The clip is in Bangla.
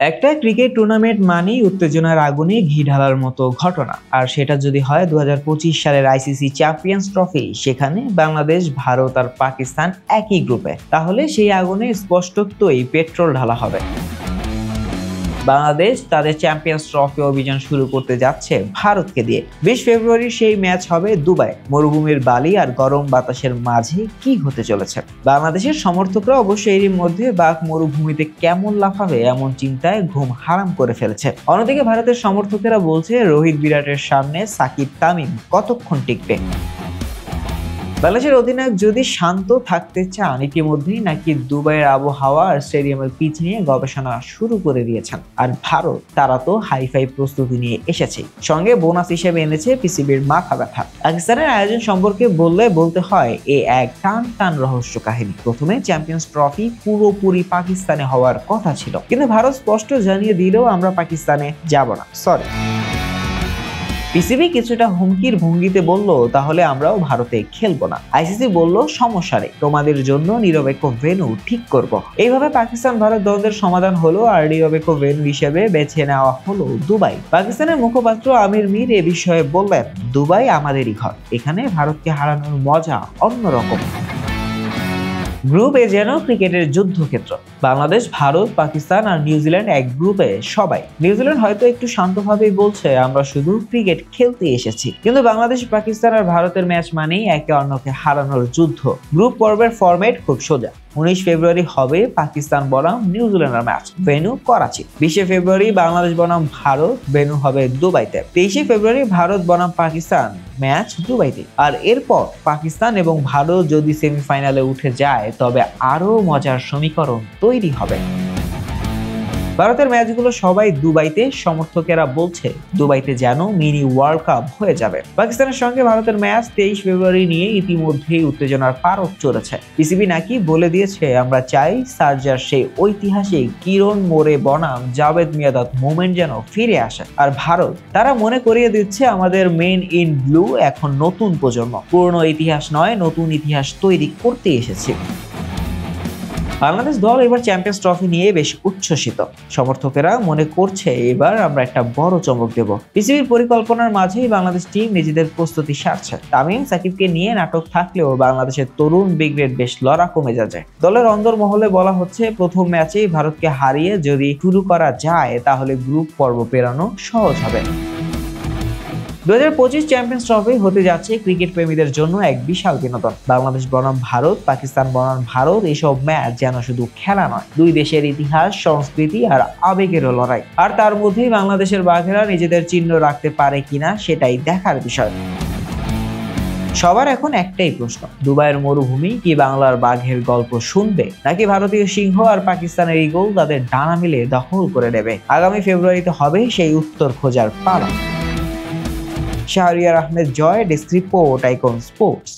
একটা ক্রিকেট টুর্নামেন্ট মানেই উত্তেজনার আগুনে ঘি ঢালার মতো ঘটনা। আর সেটা যদি হয় ২০২৫ সালের আইসিসি চ্যাম্পিয়ন্স ট্রফি, সেখানে বাংলাদেশ, ভারত আর পাকিস্তান একই গ্রুপে, তাহলে সেই আগুনে স্পষ্টতই পেট্রোল ঢালা হবে। বাংলাদেশ তাদের চ্যাম্পিয়ন্স ট্রফি অভিযান শুরু করতে যাচ্ছে ভারতকে দিয়ে। ২০ ফেব্রুয়ারি সেই ম্যাচ হবে দুবাই। মরুভূমির বালি আর গরম বাতাসের মাঝে কি হতে চলেছে? বাংলাদেশের সমর্থকরা অবশ্য এরই মধ্যে বাঘ মরুভূমিতে কেমন লাফাবে এমন চিন্তায় ঘুম হারাম করে ফেলেছে। অন্যদিকে ভারতের সমর্থকেরা বলছে, রোহিত বিরাটের সামনে সাকিব তামিম কতক্ষণ টিকবে? বাংলাদেশের অধিনায়ক যদি শান্ত থাকতে চান ইতিমধ্যেই নাকি দুবাইয়ের আবহাওয়া আর স্টেডিয়ামের পিচ নিয়ে গবেষণা শুরু করে দিয়েছেন। আর ভারত, তারা তো হাইফাই প্রস্তুতি নিয়ে এসেছে, সঙ্গে বোনাস হিসেবে এনেছে পিসিবির মাথা ব্যথা। পাকিস্তানের আয়োজন সম্পর্কে বলতে হয় এক টান টান রহস্য কাহিনী। প্রথমে চ্যাম্পিয়ন্স ট্রফি পুরোপুরি পাকিস্তানে হওয়ার কথা ছিল, কিন্তু ভারত স্পষ্ট জানিয়ে দিলেও আমরা পাকিস্তানে যাব না, সরি। পিসিবি কিছুটা হুমকির ভঙ্গিতে বলল, তাহলে আমরাও ভারতে খেলবো না। আইসিসি বলল, সমস্যা নেই, তোমাদের জন্য নিরপেক্ষ ভেন্যু ঠিক করব। এইভাবে পাকিস্তান ভারত দ্বন্দ্বের সমাধান হলো, আর নিরপেক্ষ ভেন্যু হিসেবে বেছে নেওয়া হলো দুবাই। পাকিস্তানের মুখপাত্র আমির মীর এ বিষয়ে বললেন, দুবাই আমাদেরই ঘর, এখানে ভারতকে হারানোর মজা অন্যরকম। গ্রুপ এ যেন ক্রিকেটের যুদ্ধক্ষেত্র। বাংলাদেশ, ভারত, পাকিস্তান আর নিউজিল্যান্ড এক গ্রুপে সবাই। নিউজিল্যান্ড হয়তো একটু শান্তভাবেই বলছে, আমরা শুধু ক্রিকেট খেলতে এসেছি, কিন্তু বাংলাদেশ, পাকিস্তান আর ভারতের ম্যাচ মানেই একে অন্যকে হারানোর যুদ্ধ। গ্রুপ পর্বের ফরম্যাট খুব সোজা। ১৯ ফেব্রুয়ারি হবে পাকিস্তান বনাম নিউজিল্যান্ডের ম্যাচ, ভেন্যু করাচি। ২০ ফেব্রুয়ারি বাংলাদেশ বনাম ভারত, ভেন্যু হবে দুবাইতে। ২৩ ফেব্রুয়ারি ভারত বনাম পাকিস্তান, ম্যাচ দুবাইতে। আর এরপর পাকিস্তান এবং ভারত যদি সেমিফাইনালে উঠে যায়, তবে আরো মজার সমীকরণ তৈরি হবে। ভারতের ম্যাচগুলো সবাই দুবাইতে। সমর্থকেরা বলছে, দুবাইতে যেন মিনি ওয়ার্ল্ড কাপ হয়ে যাবে। পাকিস্তানের সঙ্গে ভারতের ম্যাচ ২৩ ফেব্রুয়ারি নিয়ে ইতিমধ্যেই উত্তেজনার পারদ চড়েছে। পিসিবি নাকি বলে দিয়েছে, আমরা চাই সার্জার সেই ঐতিহাসিক কিরণ মোরে বনাম জাভেদ মিয়াঁদাদ মোমেন্ট যেন ফিরে আসে। আর ভারত, তারা মনে করিয়ে দিচ্ছে, আমাদের মেন ইন ব্লু এখন নতুন প্রজন্ম, পুরনো ইতিহাস নয়, নতুন ইতিহাস তৈরি করতে এসেছে। বাংলাদেশ দল এবার চ্যাম্পিয়ন্স ট্রফি নিয়ে বেশ উচ্ছ্বসিত। সমর্থকেরা মনে করছে, এবার আমরা একটা বড় চমক দেব। পিসিবির পরিকল্পনার মাঝেই বাংলাদেশ টিম নিজেদের প্রস্তুতি সারছে। তামিম, সাকিবকে নিয়ে নাটক থাকলেও বাংলাদেশের তরুণ ব্রিগেড বেশ লড়াকু মেজাজে। দলের অন্দরমহলে বলা হচ্ছে, প্রথম ম্যাচেই ভারতকে হারিয়ে যদি শুরু করা যায়, তাহলে গ্রুপ পর্ব পেরানো সহজ হবে। ২০২৫ চ্যাম্পিয়ন্স ট্রফি হতে যাচ্ছে ক্রিকেট প্রেমীদের জন্য এক বিশাল বিনোদন। বাংলাদেশ বনাম ভারত, পাকিস্তান বনাম ভারত, এসব ম্যাচ যেন শুধু খেলা নয়, দুই দেশের ইতিহাস, সংস্কৃতি আর আবেগেরও লড়াই। আর তার মধ্যেই বাংলাদেশের বাঘেরা নিজেদের চিহ্ন রাখতে পারে কিনা, সেটাই দেখার বিষয়। সবার এখন একটাই প্রশ্ন, দুবাইয়ের মরুভূমি কি বাংলার বাঘের গল্প শুনবে, নাকি ভারতীয় সিংহ আর পাকিস্তানের ঈগল তাদের ডানা মিলে দখল করে নেবে? আগামী ফেব্রুয়ারিতে হবে সেই উত্তর খোঁজার পালা। শাহরিয়ার আহমেদ জয়, ডেস্ক রিপোর্ট, আইকন স্পোর্টস।